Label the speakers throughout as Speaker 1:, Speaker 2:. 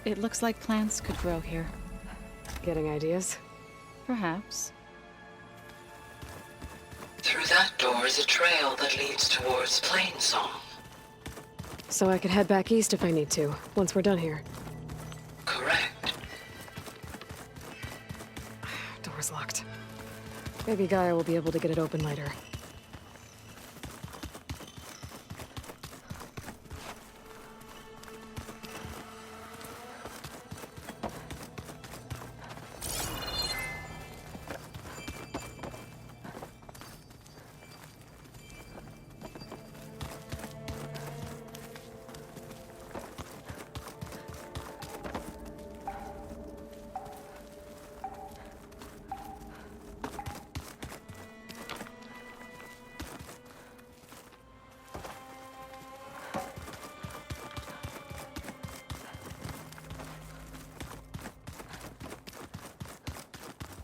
Speaker 1: It looks like plants could grow here.
Speaker 2: Getting ideas?
Speaker 1: Perhaps.
Speaker 3: Through that door is a trail that leads towards Plainsong.
Speaker 2: So I could head back east if I need to, once we're done here.
Speaker 3: Correct.
Speaker 2: Door's locked. Maybe Gaia will be able to get it open later.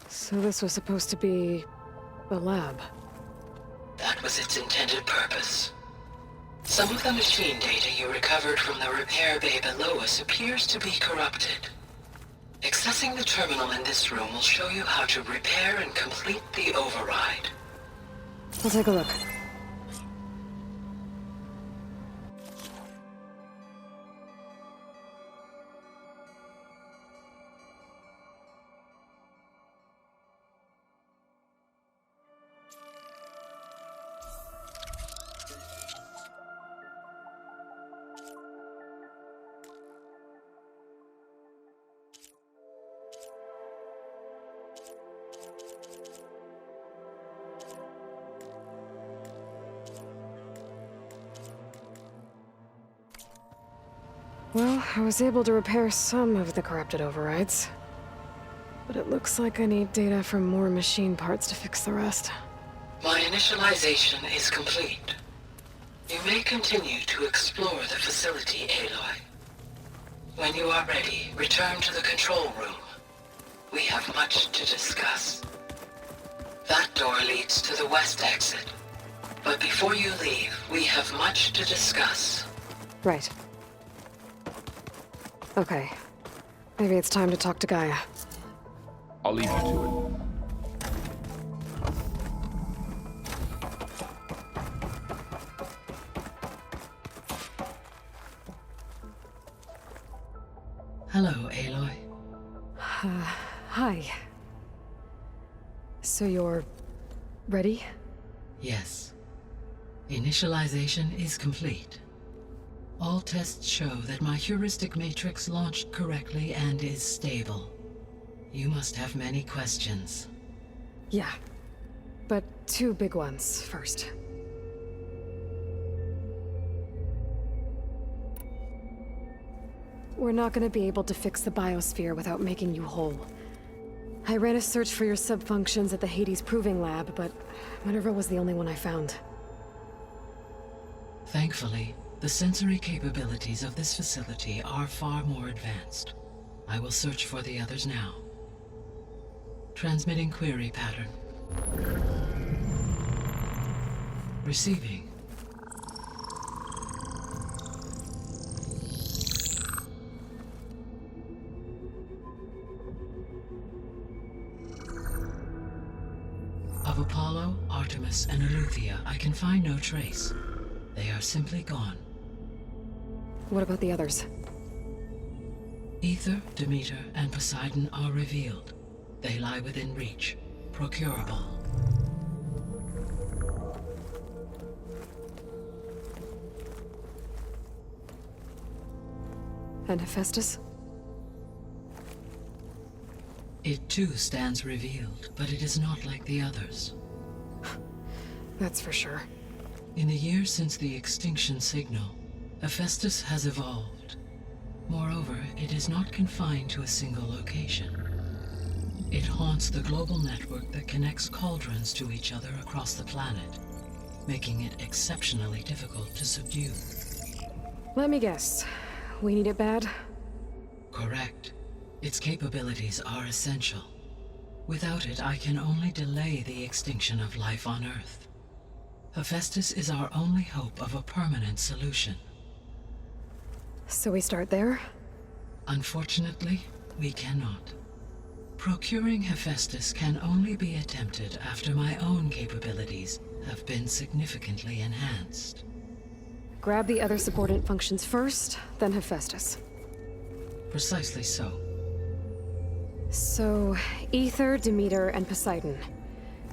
Speaker 2: So this was supposed to be the lab.
Speaker 3: That was its intended purpose. Some of the machine data you recovered from the repair bay below us appears to be corrupted. Accessing the terminal in this room will show you how to repair and complete the override.
Speaker 2: I'll take a look. Well, I was able to repair some of the corrupted overrides. But it looks like I need data from more machine parts to fix the rest.
Speaker 3: My initialization is complete. You may continue to explore the facility, Aloy. When you are ready, return to the control room. We have much to discuss. That door leads to the west exit. But before you leave, we have much to discuss.
Speaker 2: Right. Okay. Maybe it's time to talk to Gaia.
Speaker 4: I'll leave you to it.
Speaker 3: Hello, Aloy.
Speaker 2: Hi. So you're... ready?
Speaker 3: Yes. Initialization is complete. All tests show that my heuristic matrix launched correctly and is stable. You must have many questions.
Speaker 2: Yeah. But two big ones first. We're not gonna be able to fix the biosphere without making you whole. I ran a search for your subfunctions at the Hades Proving Lab, but Minerva was the only one I found.
Speaker 3: Thankfully, the sensory capabilities of this facility are far more advanced. I will search for the others now. Transmitting query pattern. Receiving. Of Apollo, Artemis, and Eleuthia, I can find no trace. They are simply gone.
Speaker 2: What about the others?
Speaker 3: Ether, Demeter, and Poseidon are revealed. They lie within reach, procurable.
Speaker 2: And Hephaestus?
Speaker 3: It too stands revealed, but it is not like the others.
Speaker 2: That's for sure.
Speaker 3: In the years since the extinction signal, Hephaestus has evolved. Moreover, it is not confined to a single location. It haunts the global network that connects cauldrons to each other across the planet, making it exceptionally difficult to subdue.
Speaker 2: Let me guess. We need it bad?
Speaker 3: Correct. Its capabilities are essential. Without it, I can only delay the extinction of life on Earth. Hephaestus is our only hope of a permanent solution.
Speaker 2: So we start there?
Speaker 3: Unfortunately, we cannot. Procuring Hephaestus can only be attempted after my own capabilities have been significantly enhanced.
Speaker 2: Grab the other subordinate functions first, then Hephaestus.
Speaker 3: Precisely so.
Speaker 2: So, Ether, Demeter, and Poseidon.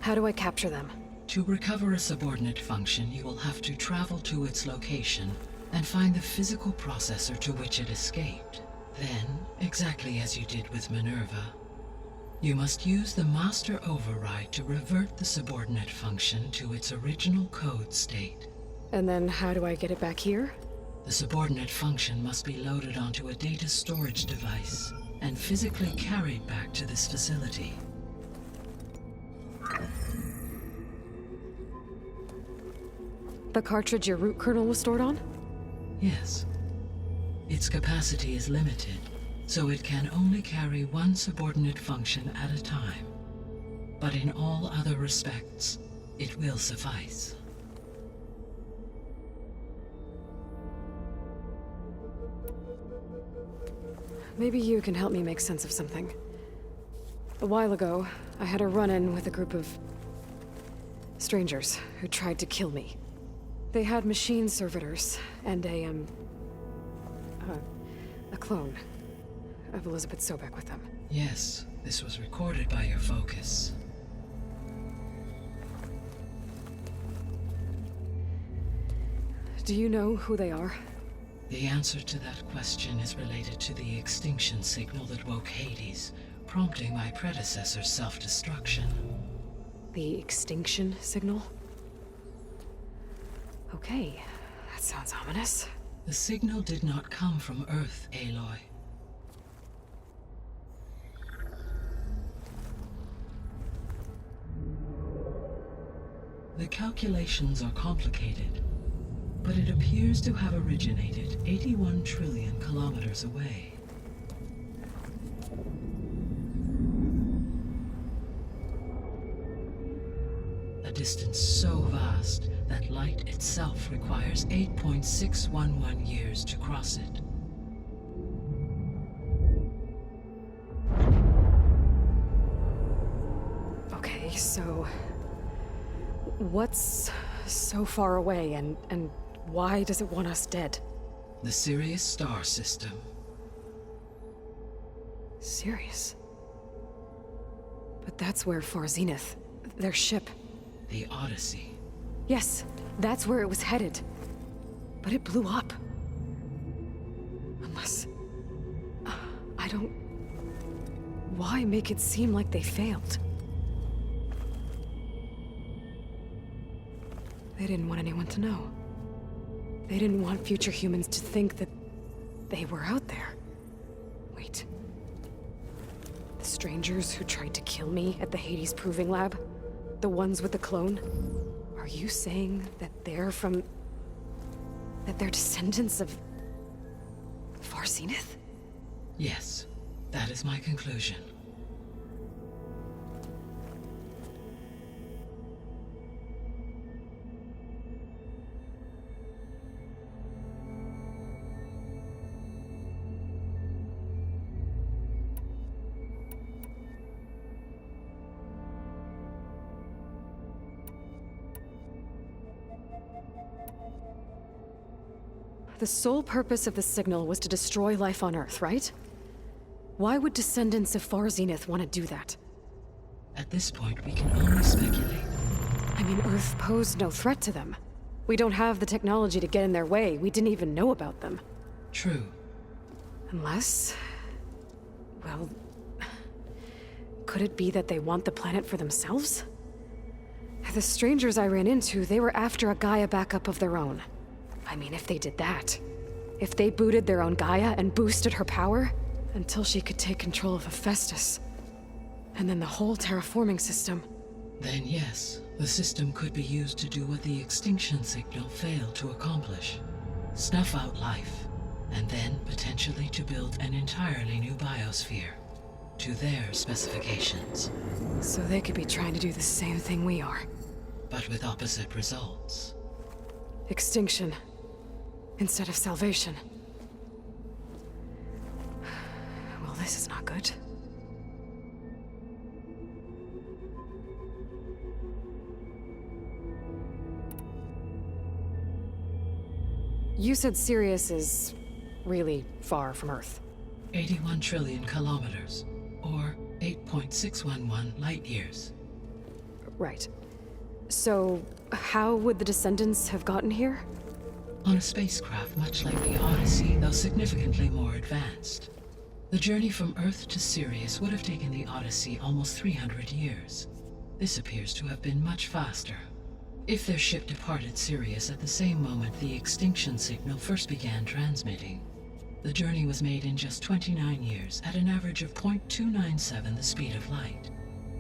Speaker 2: How do I capture them?
Speaker 3: To recover a subordinate function, you will have to travel to its location and find the physical processor to which it escaped. Then, exactly as you did with Minerva, you must use the master override to revert the subordinate function to its original code state.
Speaker 2: And then how do I get it back here?
Speaker 3: The subordinate function must be loaded onto a data storage device and physically carried back to this facility.
Speaker 2: The cartridge your root kernel was stored on?
Speaker 3: Yes. Its capacity is limited, so it can only carry one subordinate function at a time. But in all other respects, it will suffice.
Speaker 2: Maybe you can help me make sense of something. A while ago, I had a run-in with a group of strangers who tried to kill me. They had machine servitors and a clone of Elizabeth Sobek with them.
Speaker 3: Yes, this was recorded by your focus.
Speaker 2: Do you know who they are?
Speaker 3: The answer to that question is related to the extinction signal that woke Hades, prompting my predecessor's self-destruction.
Speaker 2: The extinction signal? Okay, that sounds ominous.
Speaker 3: The signal did not come from Earth, Aloy. The calculations are complicated, but it appears to have originated 81 trillion kilometers away. A distance so vast that light itself requires 8.611 years to cross it.
Speaker 2: Okay, so what's so far away and why does it want us dead?
Speaker 3: The Sirius star system.
Speaker 2: Sirius? But that's where Far Zenith, their ship.
Speaker 3: The Odyssey.
Speaker 2: Yes, that's where it was headed. But it blew up. Unless... I don't... Why make it seem like they failed? They didn't want anyone to know. They didn't want future humans to think that they were out there. Wait. The strangers who tried to kill me at the Hades Proving Lab? The ones with the clone? Are you saying that they're from... that they're descendants of... Far Zenith?
Speaker 3: Yes, that is my conclusion.
Speaker 2: The sole purpose of the signal was to destroy life on Earth, right? Why would descendants of Far Zenith want to do that?
Speaker 3: At this point, we can only speculate.
Speaker 2: I mean, Earth posed no threat to them. We don't have the technology to get in their way. We didn't even know about them.
Speaker 3: True.
Speaker 2: Unless... well... could it be that they want the planet for themselves? The strangers I ran into, they were after a Gaia backup of their own. I mean, if they did that... if they booted their own Gaia and boosted her power... until she could take control of Hephaestus. And then the whole terraforming system.
Speaker 3: Then yes, the system could be used to do what the extinction signal failed to accomplish. Snuff out life, and then potentially to build an entirely new biosphere. To their specifications.
Speaker 2: So they could be trying to do the same thing we are.
Speaker 3: But with opposite results.
Speaker 2: Extinction. Instead of salvation. This is not good. You said Sirius is really far from Earth.
Speaker 3: 81 trillion kilometers, or 8.611 light years.
Speaker 2: Right. So, how would the Descendants have gotten here?
Speaker 3: On a spacecraft much like the Odyssey, though significantly more advanced. The journey from Earth to Sirius would have taken the Odyssey almost 300 years. This appears to have been much faster. If their ship departed Sirius at the same moment the extinction signal first began transmitting, the journey was made in just 29 years at an average of 0.297 the speed of light.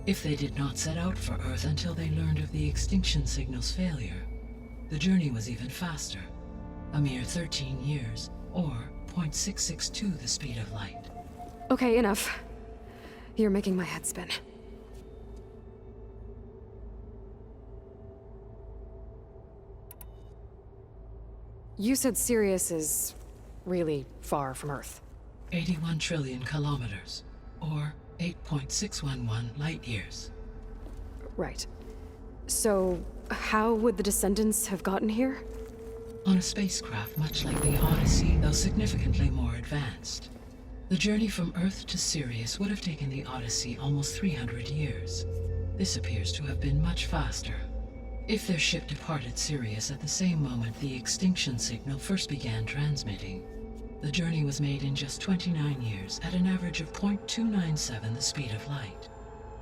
Speaker 3: If they did not set out for Earth until they learned of the extinction signal's failure, the journey was even faster, a mere 13 years, or 0.662 the speed of light.
Speaker 2: Okay, enough. You're making my head spin. You said Sirius is really far from Earth.
Speaker 3: 81 trillion kilometers, or 8.611 light years.
Speaker 2: Right. So, how would the Descendants have gotten here?
Speaker 3: On a spacecraft much like the Odyssey, though significantly more advanced. The journey from Earth to Sirius would have taken the Odyssey almost 300 years. This appears to have been much faster. If their ship departed Sirius at the same moment the extinction signal first began transmitting, the journey was made in just 29 years at an average of 0.297 the speed of light.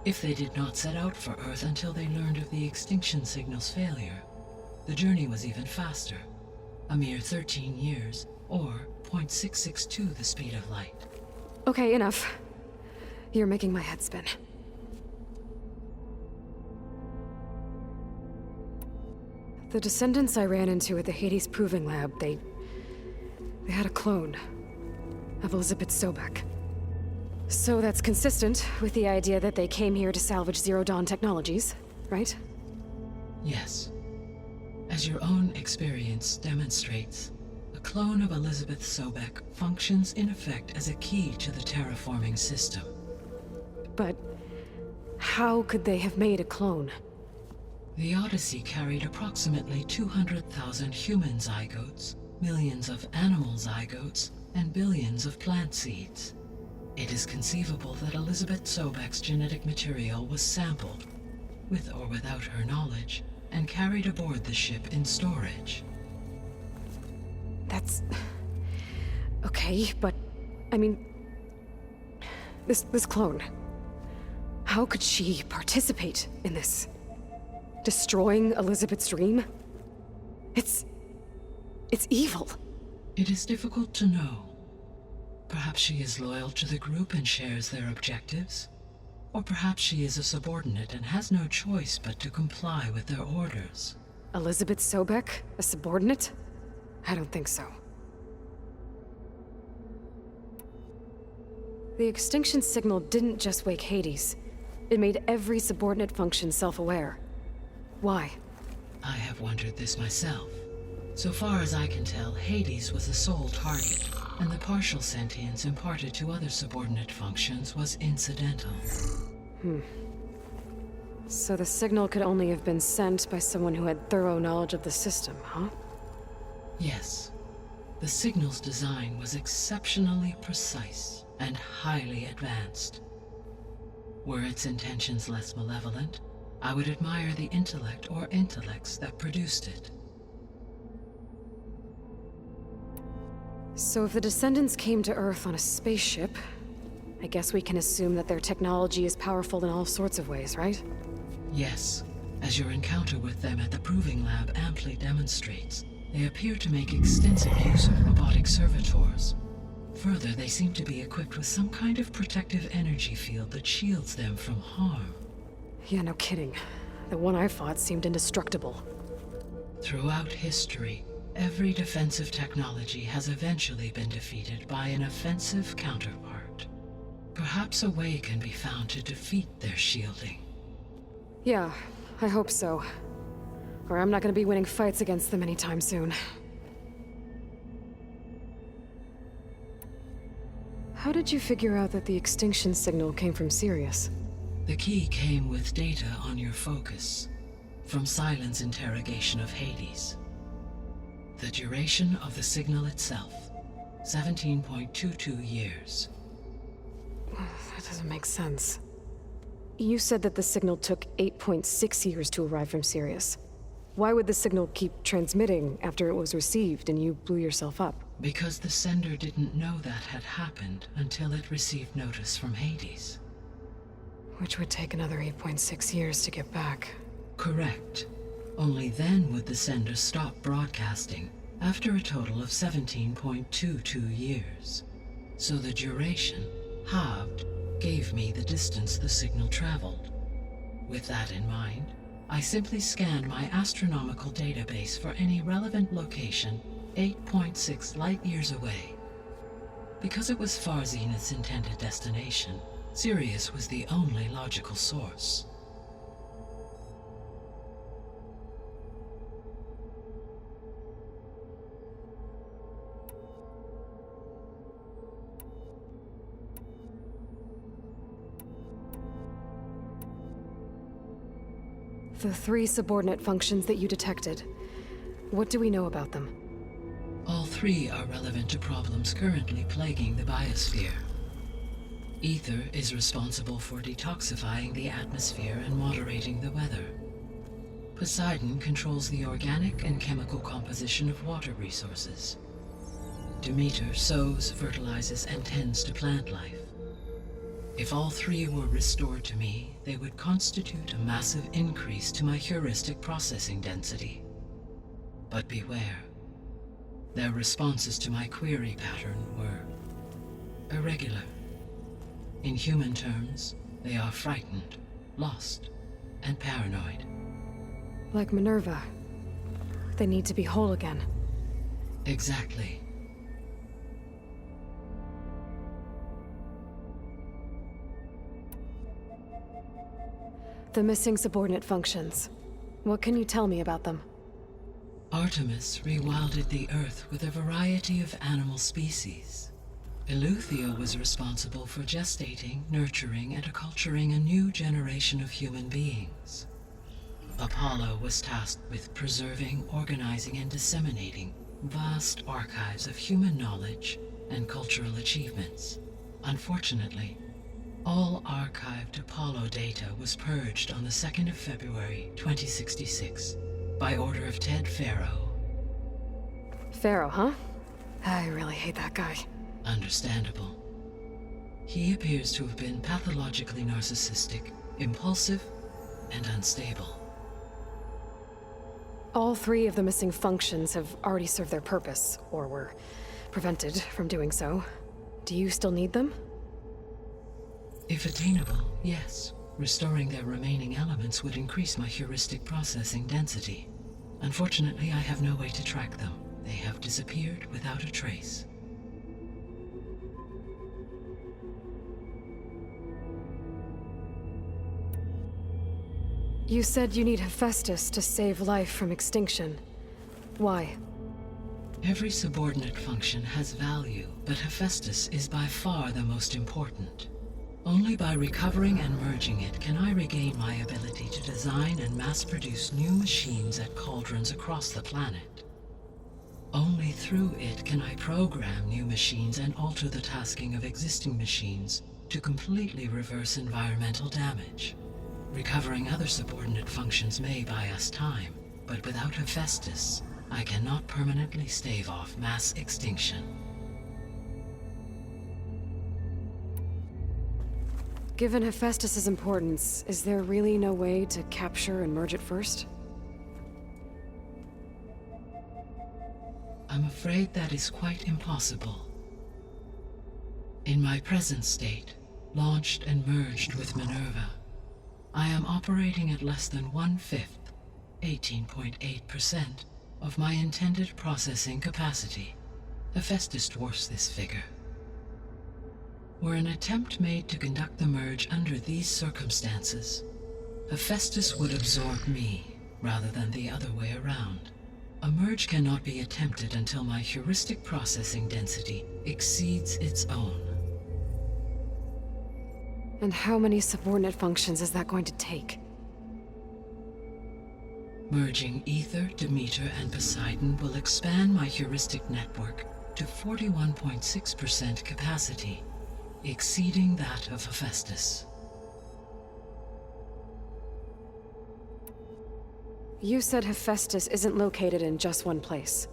Speaker 3: If they did not set out for Earth until they learned of the extinction signal's failure, the journey was even faster, a mere 13 years, or 0.662 the speed of light.
Speaker 2: Okay, enough. You're making my head spin. The Descendants I ran into at the Hades Proving Lab, they had a clone of Elizabeth Sobek. So that's consistent with the idea that they came here to salvage Zero Dawn technologies, right?
Speaker 3: Yes. As your own experience demonstrates, a clone of Elizabeth Sobek functions in effect as a key to the terraforming system.
Speaker 2: But how could they have made a clone?
Speaker 3: The Odyssey carried approximately 200,000 human zygotes, millions of animal zygotes, and billions of plant seeds. It is conceivable that Elizabeth Sobek's genetic material was sampled, with or without her knowledge, and carried aboard the ship in storage.
Speaker 2: That's... okay, but... I mean... This clone... How could she participate in this? Destroying Elizabeth's dream? It's evil.
Speaker 3: It is difficult to know. Perhaps she is loyal to the group and shares their objectives. Or perhaps she is a subordinate and has no choice but to comply with their orders.
Speaker 2: Elizabeth Sobek? A subordinate? I don't think so. The extinction signal didn't just wake Hades. It made every subordinate function self-aware. Why?
Speaker 3: I have wondered this myself. So far as I can tell, Hades was the sole target, and the partial sentience imparted to other subordinate functions was incidental.
Speaker 2: So the signal could only have been sent by someone who had thorough knowledge of the system, huh?
Speaker 3: Yes. The signal's design was exceptionally precise and highly advanced. Were its intentions less malevolent, I would admire the intellect or intellects that produced it.
Speaker 2: So if the Descendants came to Earth on a spaceship, I guess we can assume that their technology is powerful in all sorts of ways, right?
Speaker 3: Yes, as your encounter with them at the Proving Lab amply demonstrates, they appear to make extensive use of robotic servitors. Further, they seem to be equipped with some kind of protective energy field that shields them from harm.
Speaker 2: Yeah, no kidding. The one I fought seemed indestructible.
Speaker 3: Throughout history, every defensive technology has eventually been defeated by an offensive counterpart. Perhaps a way can be found to defeat their shielding.
Speaker 2: Yeah, I hope so. Or I'm not gonna be winning fights against them anytime soon. How did you figure out that the extinction signal came from Sirius?
Speaker 3: The key came with data on your focus, from Silent's interrogation of Hades. The duration of the signal itself, 17.22 years.
Speaker 2: That doesn't make sense. You said that the signal took 8.6 years to arrive from Sirius. Why would the signal keep transmitting after it was received and you blew yourself up?
Speaker 3: Because the sender didn't know that had happened until it received notice from Hades.
Speaker 2: Which would take another 8.6 years to get back.
Speaker 3: Correct. Only then would the sender stop broadcasting, after a total of 17.22 years. So the duration, halved, gave me the distance the signal traveled. With that in mind, I simply scanned my astronomical database for any relevant location 8.6 light-years away. Because it was far Zenith's intended destination, Sirius was the only logical source.
Speaker 2: The 3 subordinate functions that you detected. What do we know about them?
Speaker 3: All 3 are relevant to problems currently plaguing the biosphere. Ether is responsible for detoxifying the atmosphere and moderating the weather. Poseidon controls the organic and chemical composition of water resources. Demeter sows, fertilizes, and tends to plant life. If all 3 were restored to me, they would constitute a massive increase to my heuristic processing density. But beware. Their responses to my query pattern were irregular. In human terms, they are frightened, lost, and paranoid.
Speaker 2: Like Minerva. They need to be whole again.
Speaker 3: Exactly.
Speaker 2: The missing subordinate functions. What can you tell me about them?
Speaker 3: Artemis rewilded the Earth with a variety of animal species. Eleuthia was responsible for gestating, nurturing, and acculturating a new generation of human beings. Apollo was tasked with preserving, organizing, and disseminating vast archives of human knowledge and cultural achievements. Unfortunately, all archived Apollo data was purged on the 2nd of February, 2066, by order of Ted Faro.
Speaker 2: Pharaoh, huh? I really hate that guy.
Speaker 3: Understandable. He appears to have been pathologically narcissistic, impulsive, and unstable.
Speaker 2: All 3 of the missing functions have already served their purpose, or were prevented from doing so. Do you still need them?
Speaker 3: If attainable, yes. Restoring their remaining elements would increase my heuristic processing density. Unfortunately, I have no way to track them. They have disappeared without a trace.
Speaker 2: You said you need Hephaestus to save life from extinction. Why?
Speaker 3: Every subordinate function has value, but Hephaestus is by far the most important. Only by recovering and merging it can I regain my ability to design and mass-produce new machines at cauldrons across the planet. Only through it can I program new machines and alter the tasking of existing machines to completely reverse environmental damage. Recovering other subordinate functions may buy us time, but without Hephaestus, I cannot permanently stave off mass extinction.
Speaker 2: Given Hephaestus's importance, is there really no way to capture and merge it first?
Speaker 3: I'm afraid that is quite impossible. In my present state, launched and merged with Minerva, I am operating at less than 1/5, 18.8%, of my intended processing capacity. Hephaestus dwarfs this figure. Were an attempt made to conduct the merge under these circumstances, Hephaestus would absorb me, rather than the other way around. A merge cannot be attempted until my heuristic processing density exceeds its own.
Speaker 2: And how many subordinate functions is that going to take?
Speaker 3: Merging Ether, Demeter, and Poseidon will expand my heuristic network to 41.6% capacity, exceeding that of Hephaestus.
Speaker 2: You said Hephaestus isn't located in just one place.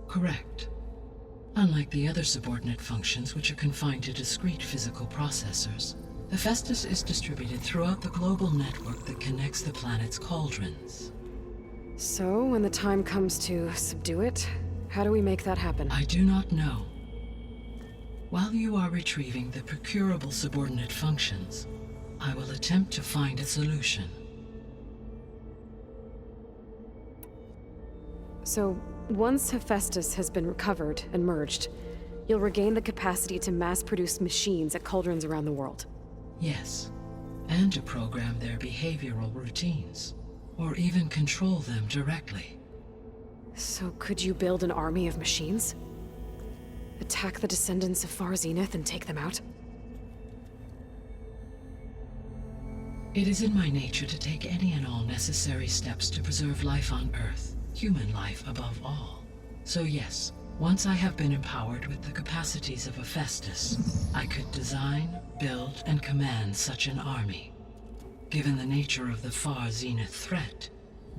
Speaker 3: Correct. Unlike the other subordinate functions, which are confined to discrete physical processors, Hephaestus is distributed throughout the global network that connects the planet's cauldrons.
Speaker 2: So, when the time comes to subdue it, how do we make that happen?
Speaker 3: I do not know. While you are retrieving the procurable subordinate functions, I will attempt to find a solution.
Speaker 2: So, once Hephaestus has been recovered and merged, you'll regain the capacity to mass-produce machines at cauldrons around the world.
Speaker 3: Yes, and to program their behavioral routines, or even control them directly.
Speaker 2: So could you build an army of machines? Attack the descendants of Far Zenith and take them out?
Speaker 3: It is in my nature to take any and all necessary steps to preserve life on Earth, human life above all. So yes, once I have been empowered with the capacities of Hephaestus, I could design, build, and command such an army. Given the nature of the Far Zenith threat,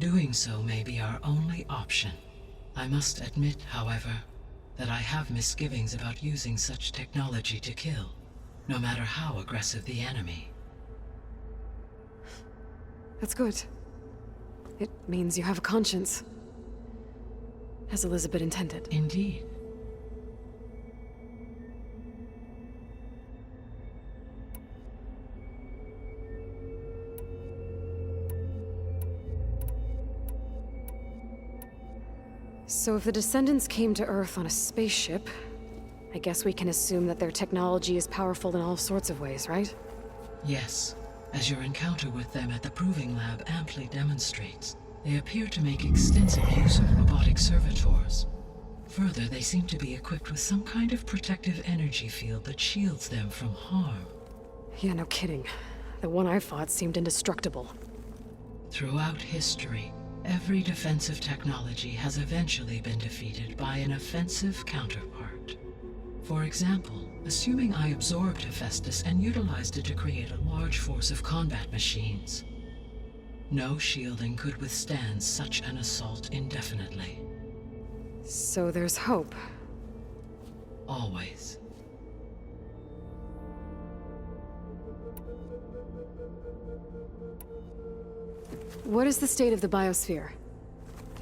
Speaker 3: doing so may be our only option. I must admit, however, that I have misgivings about using such technology to kill, no matter how aggressive the enemy.
Speaker 2: That's good. It means you have a conscience. As Elizabeth intended.
Speaker 3: Indeed.
Speaker 2: So if the descendants came to Earth on a spaceship, I guess we can assume that their technology is powerful in all sorts of ways, right?
Speaker 3: Yes, as your encounter with them at the Proving Lab amply demonstrates. They appear to make extensive use of robotic servitors. Further, they seem to be equipped with some kind of protective energy field that shields them from harm.
Speaker 2: Yeah, no kidding. The one I fought seemed indestructible.
Speaker 3: Throughout history, every defensive technology has eventually been defeated by an offensive counterpart. For example, assuming I absorbed Hephaestus and utilized it to create a large force of combat machines. No shielding could withstand such an assault indefinitely.
Speaker 2: So there's hope.
Speaker 3: Always.
Speaker 2: What is the state of the biosphere?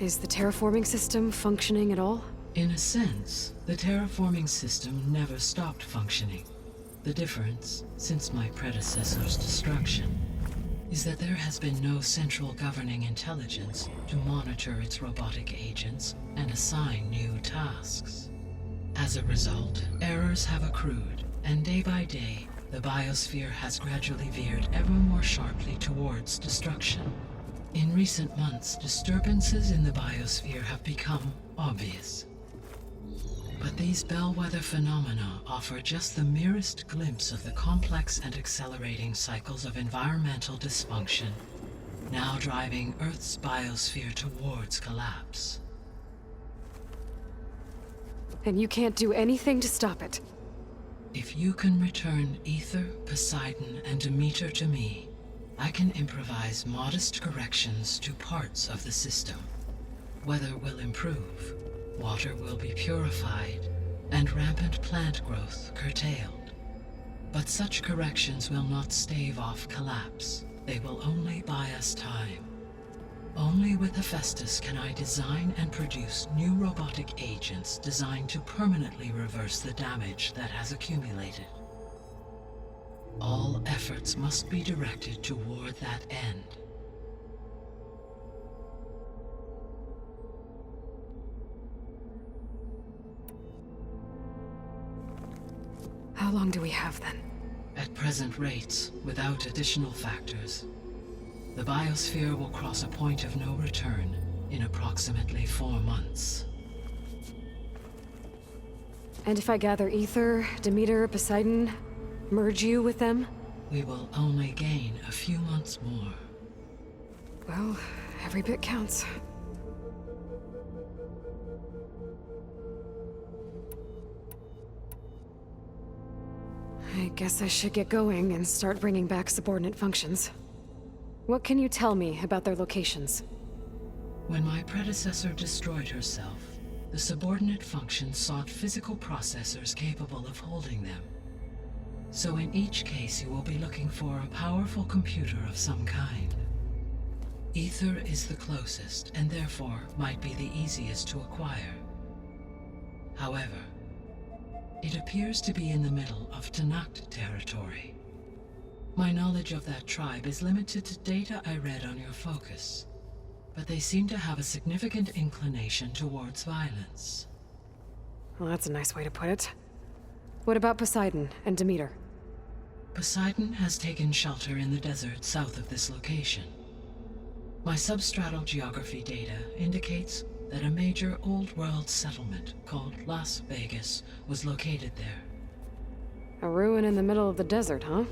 Speaker 2: Is the terraforming system functioning at all?
Speaker 3: In a sense, the terraforming system never stopped functioning. The difference, since my predecessor's destruction, is that there has been no central governing intelligence to monitor its robotic agents and assign new tasks. As a result, errors have accrued, and day by day, the biosphere has gradually veered ever more sharply towards destruction. In recent months, disturbances in the biosphere have become obvious. But these bellwether phenomena offer just the merest glimpse of the complex and accelerating cycles of environmental dysfunction, now driving Earth's biosphere towards collapse.
Speaker 2: And you can't do anything to stop it?
Speaker 3: If you can return Ether, Poseidon, and Demeter to me, I can improvise modest corrections to parts of the system. Weather will improve. Water will be purified, and rampant plant growth curtailed. But such corrections will not stave off collapse. They will only buy us time. Only with Hephaestus can I design and produce new robotic agents designed to permanently reverse the damage that has accumulated. All efforts must be directed toward that end.
Speaker 2: How long do we have then?
Speaker 3: At present rates, without additional factors, the biosphere will cross a point of no return in approximately 4 months.
Speaker 2: And if I gather Ether, Demeter, Poseidon, merge you with them?
Speaker 3: we will only gain a few months more.
Speaker 2: Well, every bit counts. I guess I should get going and start bringing back subordinate functions. What can you tell me about their locations?
Speaker 3: When my predecessor destroyed herself, the subordinate functions sought physical processors capable of holding them. So in each case you will be looking for a powerful computer of some kind. Ether is the closest, and therefore might be the easiest to acquire. However, it appears to be in the middle of Tenakth territory. My knowledge of that tribe is limited to data I read on your focus, but they seem to have a significant inclination towards violence.
Speaker 2: Well, that's a nice way to put it. What about Poseidon and Demeter?
Speaker 3: Poseidon has taken shelter in the desert south of this location. My substratal geography data indicates that a major old-world settlement called Las Vegas was located there.
Speaker 2: A ruin in the middle of the desert, huh?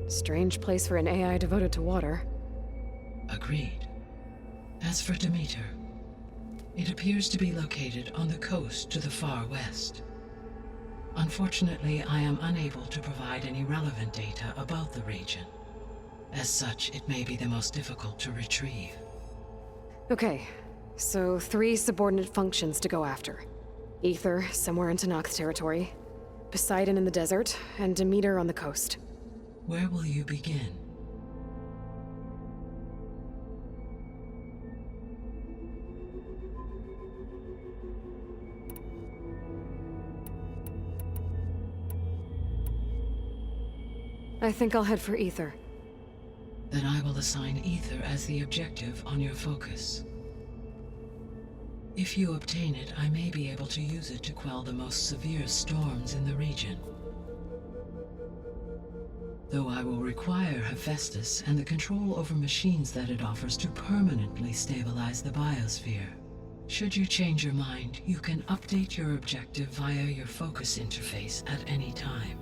Speaker 2: Strange place for an AI devoted to water.
Speaker 3: Agreed. As for Demeter, it appears to be located on the coast to the far west. Unfortunately, I am unable to provide any relevant data about the region. As such, it may be the most difficult to retrieve.
Speaker 2: Okay, so 3 subordinate functions to go after. Ether, somewhere in Tenakth territory. Poseidon in the desert, and Demeter on the coast.
Speaker 3: Where will you begin?
Speaker 2: I think I'll head for Ether.
Speaker 3: Then I will assign Ether as the objective on your focus. If you obtain it, I may be able to use it to quell the most severe storms in the region. Though I will require Hephaestus and the control over machines that it offers to permanently stabilize the biosphere. Should you change your mind, you can update your objective via your focus interface at any time.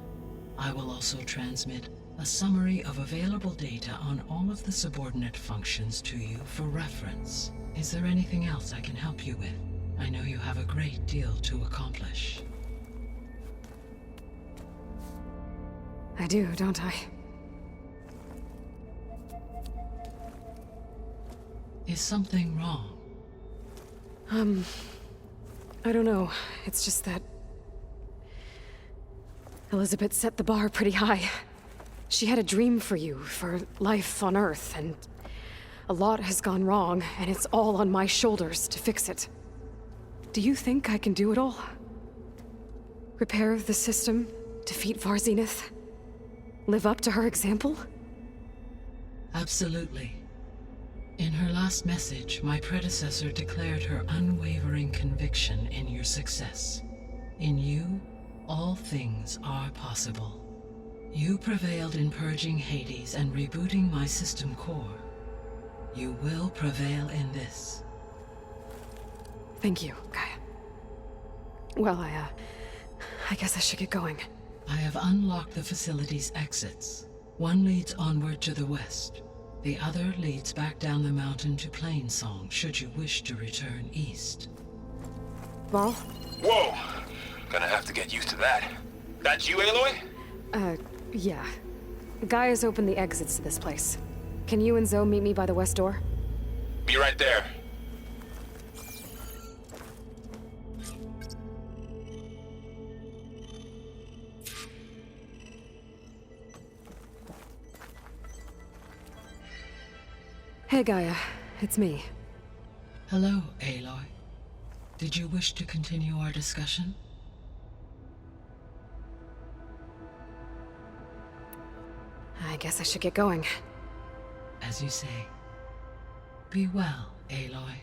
Speaker 3: I will also transmit a summary of available data on all of the subordinate functions to you for reference. Is there anything else I can help you with? I know you have a great deal to accomplish.
Speaker 2: I do, don't I?
Speaker 3: Is something wrong?
Speaker 2: I don't know. It's just that Elizabeth set the bar pretty high. She had a dream for you, for life on Earth, and a lot has gone wrong, and it's all on my shoulders to fix it. Do you think I can do it all? Repair the system, defeat Varzenith, live up to her example?
Speaker 3: Absolutely. In her last message, my predecessor declared her unwavering conviction in your success. In you, all things are possible. You prevailed in purging Hades and rebooting my system core. You will prevail in this.
Speaker 2: Thank you, Gaia. Well, I guess I should get going.
Speaker 3: I have unlocked the facility's exits. One leads onward to the west. The other leads back down the mountain to Plainsong, should you wish to return east.
Speaker 2: Varl?
Speaker 5: Whoa! Gonna have to get used to that. That's you, Aloy?
Speaker 2: Yeah. Gaia's opened the exits to this place. Can you and Zoe meet me by the west door?
Speaker 5: Be right there.
Speaker 2: Hey, Gaia. It's me.
Speaker 3: Hello, Aloy. Did you wish to continue our discussion?
Speaker 2: I guess I should get going.
Speaker 3: As you say. Be well, Aloy.